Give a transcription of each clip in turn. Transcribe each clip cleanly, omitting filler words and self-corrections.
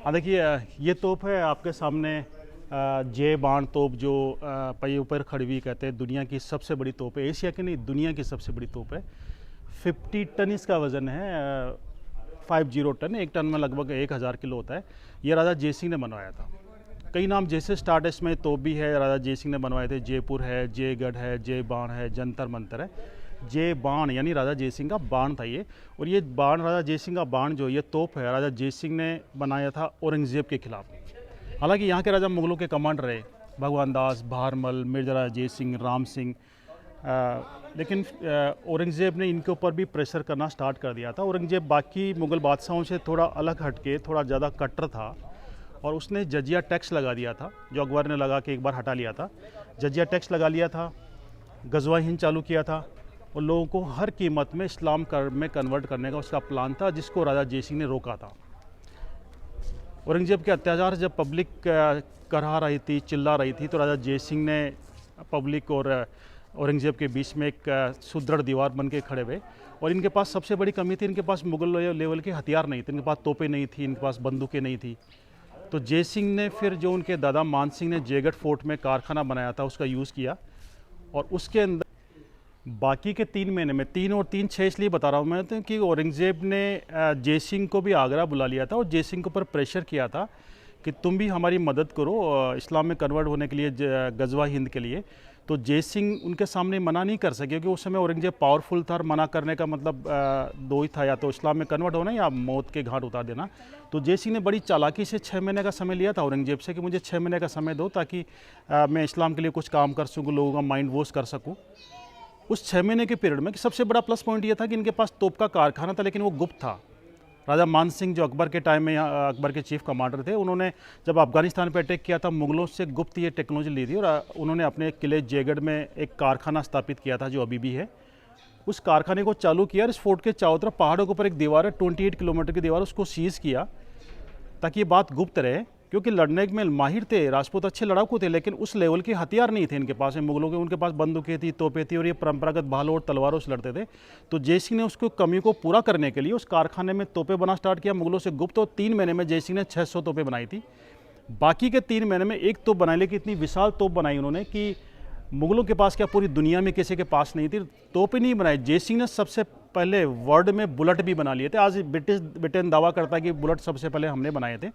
हाँ देखिए, ये तोप है आपके सामने। जे बाण तोप जो पहियों पर खड़ी हुई कहते हैं, दुनिया की सबसे बड़ी तोप है। एशिया की नहीं, दुनिया की सबसे बड़ी तोप है। 50 टन इसका वज़न है। 50 टन, एक टन में लगभग 1000 किलो होता है। ये राजा जय सिंह ने बनवाया था। कई नाम जैसे स्टार्ट है, इसमें तोप भी है, राजा जय सिंह ने बनवाए थे। जयपुर है, जयगढ़ है, जय बाण है, जंतर मंतर है। जय बाण यानी राजा जय सिंह का बाण था ये। और ये बाण, राजा जय सिंह का बाण जो ये तोप है, राजा जय सिंह ने बनाया था औरंगज़ेब के खिलाफ। हालांकि यहाँ के राजा मुगलों के कमांडर रहे, भगवान दास, भारमल, मिर्जा राजा जय सिंह, राम सिंह। लेकिन औरंगज़ेब ने इनके ऊपर भी प्रेशर करना स्टार्ट कर दिया था। औरंगज़ेब बाकी मुग़ल बादशाहों से थोड़ा अलग हटके, थोड़ा ज़्यादा कट्टर था, और उसने जजिया टैक्स लगा दिया था, जो अकबर ने लगा के एक बार हटा लिया था। जजिया टैक्स लगा लिया था, गजवा हिंद चालू किया था, और लोगों को हर कीमत में इस्लाम में कन्वर्ट करने का उसका प्लान था, जिसको राजा जय सिंह ने रोका था। औरंगज़ेब के अत्याचार जब पब्लिक करहा रही थी, चिल्ला रही थी, तो राजा जय सिंह ने पब्लिक और औरंगज़ेब के बीच में एक सुदृढ़ दीवार बन के खड़े हुए। और इनके पास सबसे बड़ी कमी थी, इनके पास मुगल लेवल के हथियार नहीं थे, इनके पास तोपें नहीं थी, इनके पास बंदूकें नहीं थी। तो जय सिंह ने फिर जो उनके दादा मान सिंह ने जयगढ़ फोर्ट में कारखाना बनाया था, उसका यूज़ किया। और उसके अंदर बाकी के 3 महीने में, 3 और 3 6 इसलिए बता रहा हूँ मैं, तो कि औरंगज़ेब ने जय सिंह को भी आगरा बुला लिया था और जय सिंह के ऊपर प्रेशर किया था कि तुम भी हमारी मदद करो इस्लाम में कन्वर्ट होने के लिए, गजवा हिंद के लिए। तो जय सिंह उनके सामने मना नहीं कर सके, क्योंकि उस समय औरंगज़ेब पावरफुल था, और मना करने का मतलब दो ही था, या तो इस्लाम में कन्वर्ट होना या मौत के घाट उतार देना। तो जय सिंह ने बड़ी चालाकी से 6 महीने का समय लिया था औरंगज़ेब से, कि मुझे 6 महीने का समय दो, ताकि मैं इस्लाम के लिए कुछ काम कर सकूँ, लोगों का माइंड वॉश कर सकूँ। उस 6 महीने के पीरियड में सबसे बड़ा प्लस पॉइंट ये था कि इनके पास तोप का कारखाना था, लेकिन वो गुप्त था। राजा मान सिंह जो अकबर के टाइम में, अकबर के चीफ कमांडर थे, उन्होंने जब अफगानिस्तान पे अटैक किया था, मुगलों से गुप्त ये टेक्नोलॉजी ली थी, और उन्होंने अपने किले जयगढ़ में एक कारखाना स्थापित किया था, जो अभी भी है। उस कारखाने को चालू किया, और इस फोर्ट के चारों तरफ पहाड़ों के ऊपर एक दीवार है, 28 किलोमीटर की दीवार, उसको सीज किया ताकि ये बात गुप्त रहे। क्योंकि लड़ने में माहिर थे, राजपूत अच्छे लड़ाकू थे, लेकिन उस लेवल के हथियार नहीं थे इनके पास, मुगलों के। उनके पास बंदूकें थी, तोपें थी, और ये परंपरागत भालों और तलवारों से लड़ते थे। तो जय सिंह ने उसको कमी को पूरा करने के लिए उस कारखाने में तोपें बना स्टार्ट किया मुगलों से गुप्त। और 3 महीने में जय सिंह ने 600 तोपें बनाई थी। बाकी के 3 महीने में एक तोप बनाई, लेकिन इतनी विशाल तोप बनाई उन्होंने कि मुगलों के पास क्या, पूरी दुनिया में किसी के पास नहीं थी। तोपें नहीं बनाई, जय सिंह ने सबसे पहले वर्ल्ड में बुलेट भी बना लिए थे। आज ब्रिटेन दावा करता है कि बुलेट सबसे पहले हमने बनाए थे,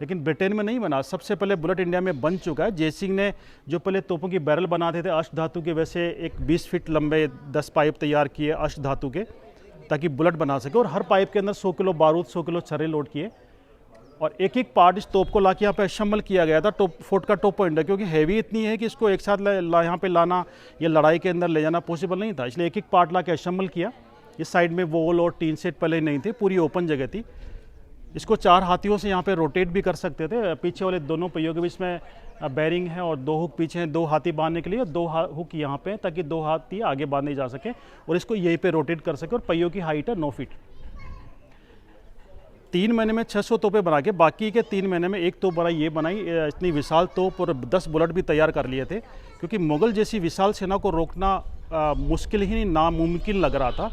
लेकिन ब्रिटेन में नहीं बना। सबसे पहले बुलेट इंडिया में बन चुका है। जय सिंह ने जो पहले तोपों की बैरल बनाते थे अष्ट धातु के, वैसे एक 20 फीट लंबे 10 पाइप तैयार किए अष्ट धातु के, ताकि बुलेट बना सके। और हर पाइप के अंदर 100 किलो बारूद, 100 किलो छर्रे लोड किए, और एक एक पार्ट इस तोप को ला के यहाँ पे असेंबल किया गया था। टॉप फोर्ट का टॉप पॉइंट है, क्योंकि हैवी इतनी है कि इसको एक साथ यहाँ पे लाना या लड़ाई के अंदर ले जाना पॉसिबल नहीं था, इसलिए एक एक पार्ट ला के असेंबल किया। इस साइड में वॉल और टीन सेट पहले नहीं थे, पूरी ओपन जगह थी। इसको 4 हाथियों से यहाँ पे रोटेट भी कर सकते थे। पीछे वाले दोनों पहियों के बीच में बैरिंग है, और 2 हुक पीछे हैं, 2 हाथी बांधने के लिए, 2 हुक यहाँ पे, ताकि 2 हाथी आगे बांधे जा सके, और इसको यहीं पे रोटेट कर सके। और पहियों की हाइट है 9 फीट। 3 महीने में 600 तोपें बना के, बाकी के 3 महीने में एक तोप बनाई, ये बनाई। इतनी विशाल तोप और 10 बुलेट भी तैयार कर लिए थे, क्योंकि मुगल जैसी विशाल सेना को रोकना मुश्किल ही नहीं, नामुमकिन लग रहा था।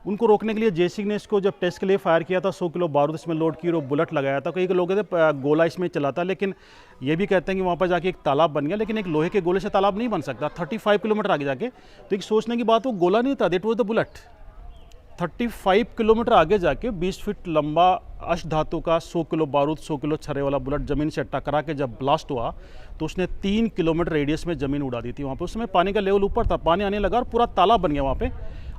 उनको रोकने के लिए जय सिंह ने इसको जब टेस्ट के लिए फायर किया था, 100 किलो बारूद इसमें लोड की और बुलेट लगाया था। कई लोग कहते गोला इसमें चलाता, लेकिन ये भी कहते हैं कि वहाँ पर जाके एक तालाब बन गया, लेकिन एक लोहे के गोले से तालाब नहीं बन सकता। 35 किलोमीटर आगे जाके, तो एक सोचने की बात, वो गोला नहीं था, that was the bullet. 35 kilometre आगे जाके 20 फीट लंबा अष्ट धातु का 100 किलो बारूद, 100 किलो छर्रे वाला बुलेट जमीन से टकरा के जब ब्लास्ट हुआ, तो उसने 3 किलोमीटर रेडियस में ज़मीन उड़ा दी थी। वहाँ पे उस समय पानी का लेवल ऊपर था, पानी आने लगा और पूरा तालाब बन गया वहाँ पे।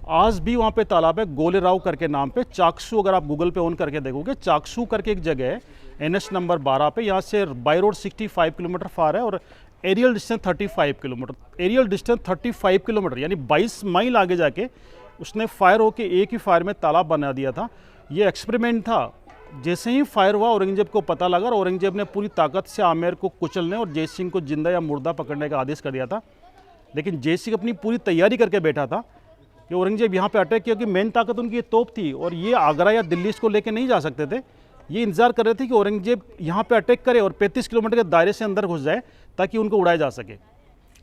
आज भी वहाँ पे तालाब है, गोलेराव करके नाम पे। चाकसू, अगर आप गूगल पे ऑन करके देखोगे, चाकसू करके एक जगह है NH नंबर 12 पे। यहाँ से बाई रोड 65 किलोमीटर फार है, और aerial distance 35 kilometre. Aerial distance 35 kilometre यानी 22 माइल आगे जाके उसने फायर होके एक ही फायर में तालाब बना दिया था। ये एक्सपेरिमेंट था। जैसे ही फायर हुआ, औरंगजेब को पता लगा, और औरंगजेब ने पूरी ताकत से आमेर को कुचलने और जय सिंह को जिंदा या मुर्दा पकड़ने का आदेश कर दिया था। लेकिन जय सिंह अपनी पूरी तैयारी करके बैठा था कि औरंगजेब यहाँ पे अटैक किया, कि मेन ताकत उनकी तोप थी, और ये आगरा या दिल्ली इसको लेके नहीं जा सकते थे। ये इंतजार कर रहे थे कि औरंगजेब यहाँ पे अटैक करे और 35 किलोमीटर के दायरे से अंदर घुस जाए, ताकि उनको उड़ाया जा सके।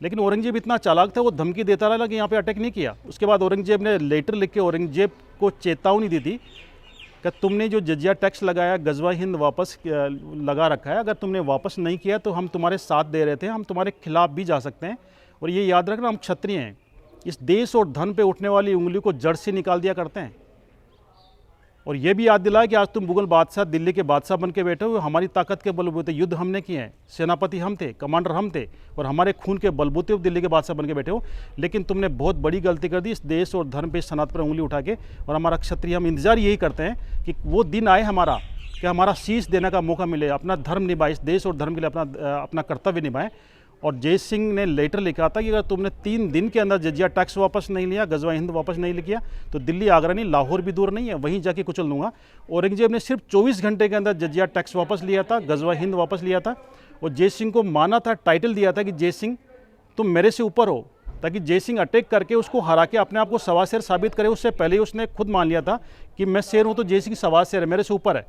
लेकिन औरंगजेब इतना चालाक था, वो धमकी देता रहा कि यहाँ पे अटैक नहीं किया। उसके बाद औरंगजेब ने लेटर लिख के औरंगजेब को चेतावनी दी थी कि तुमने जो जजिया टैक्स लगाया गजवा हिंद वापस लगा रखा है, अगर तुमने वापस नहीं किया तो हम तुम्हारे साथ दे रहे थे, हम तुम्हारे खिलाफ भी जा सकते हैं। और ये याद रखना, हम क्षत्रिय हैं, इस देश और धन पे उठने वाली उंगली को जड़ से निकाल दिया करते हैं। और ये भी याद दिलाया कि आज तुम मुगल बादशाह दिल्ली के बादशाह बन के बैठे हो, हमारी ताकत के बलबूते युद्ध हमने किए हैं, सेनापति हम थे, कमांडर हम थे, और हमारे खून के बलबूते दिल्ली के बादशाह बन के बैठे हो। लेकिन तुमने बहुत बड़ी गलती कर दी इस देश और धर्म पे सनातन पर उंगली उठा के। और हमारा क्षत्रिय, हम इंतजार यही करते हैं कि वो दिन आए हमारा, कि हमारा शीश देने का मौका मिले, अपना धर्म निभाए, इस देश और धर्म के लिए अपना कर्तव्य निभाएं। और जय सिंह ने लेटर लिखा था कि अगर तुमने 3 दिन के अंदर जजिया टैक्स वापस नहीं लिया, गजवा हिंद वापस नहीं किया, तो दिल्ली आगरा नहीं, लाहौर भी दूर नहीं है, वहीं जाके कुचल दूंगा। औरंगजेब ने सिर्फ 24 घंटे के अंदर जजिया टैक्स वापस लिया था, गजवा हिंद वापस लिया था। और जय सिंह को माना था, टाइटल दिया था कि जय सिंह तुम मेरे से ऊपर हो, ताकि जय सिंह अटैक करके उसको हरा के अपने आप को सवा शेर साबित करे। उससे पहले ही उसने खुद मान लिया था कि मैं शेर हूँ तो जय सिंह सवा शेर है, मेरे से ऊपर है।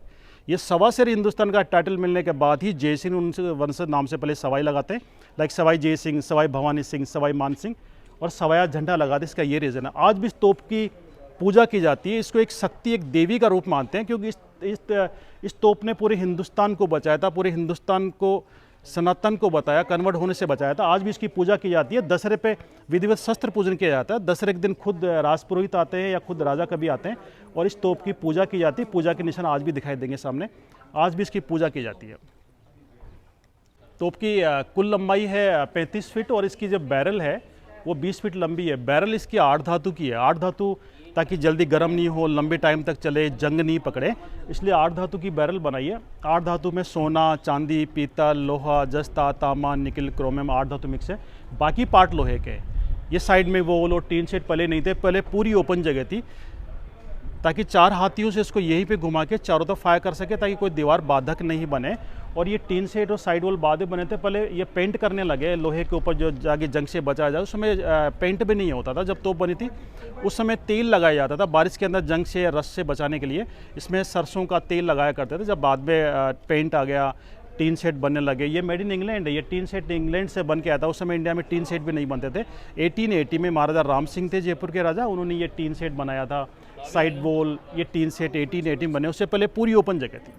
ये सवा शेर हिंदुस्तान का टाइटल मिलने के बाद ही जय सिंह उनसे वंशज नाम से पहले सवाई लगाते हैं, लाइक सवाई जय सिंह, सवाई भवानी सिंह, सवाई मान सिंह, और सवाया झंडा लगाते। इसका ये रीज़न है। आज भी इस तोप की पूजा की जाती है, इसको एक शक्ति, एक देवी का रूप मानते हैं, क्योंकि इस तोप ने पूरे हिंदुस्तान को बचाया था, पूरे हिंदुस्तान को, सनातन को बताया, कन्वर्ट होने से बचाया था। आज भी इसकी पूजा की जाती है। दशहरे पे विधिवत शस्त्र पूजन किया जाता है। दशहरे के दिन खुद राजपुरोहित आते हैं या खुद राजा कभी आते हैं और इस तोप की पूजा की जाती है। पूजा के निशान आज भी दिखाई देंगे सामने, आज भी इसकी पूजा की जाती है। तोप की कुल लंबाई है 35 फीट और इसकी जो बैरल है वो 20 फीट लंबी है। बैरल इसकी 8 धातु की है। 8 धातु ताकि जल्दी गर्म नहीं हो, लंबे टाइम तक चले, जंग नहीं पकड़े, इसलिए 8 धातु की बैरल बनाई है। 8 धातु में सोना, चांदी, पीतल, लोहा, जस्ता, तांबा, निकल, क्रोमियम, 8 धातु मिक्स है। बाकी पार्ट लोहे के। ये साइड में वो टीन शेड पहले नहीं थे, पहले पूरी ओपन जगह थी, ताकि 4 हाथियों से इसको यहीं पे घुमा के चारों तरफ फायर कर सके, ताकि कोई दीवार बाधक नहीं बने। और ये टीन सेट और साइड वॉल बाद में बने थे। पहले ये पेंट करने लगे लोहे के ऊपर, जो जाके जंग से बचा जाए। उस समय पेंट भी नहीं होता था। जब तोप बनी थी उस समय तेल लगाया जाता था बारिश के अंदर जंग से, रस से बचाने के लिए इसमें सरसों का तेल लगाया करते थे। जब बाद में पेंट आ गया, टीन सेट बनने लगे। ये मेड इन इंग्लैंड है। ये टीन सेट इंग्लैंड से बन के आया था। उस समय इंडिया में टीन सेट भी नहीं बनते थे। 1880 में महाराजा राम सिंह थे जयपुर के राजा, उन्होंने ये टीन सेट बनाया था। साइड वॉल, ये टीन सेट 1880 बने, उससे पहले पूरी ओपन जगह थी।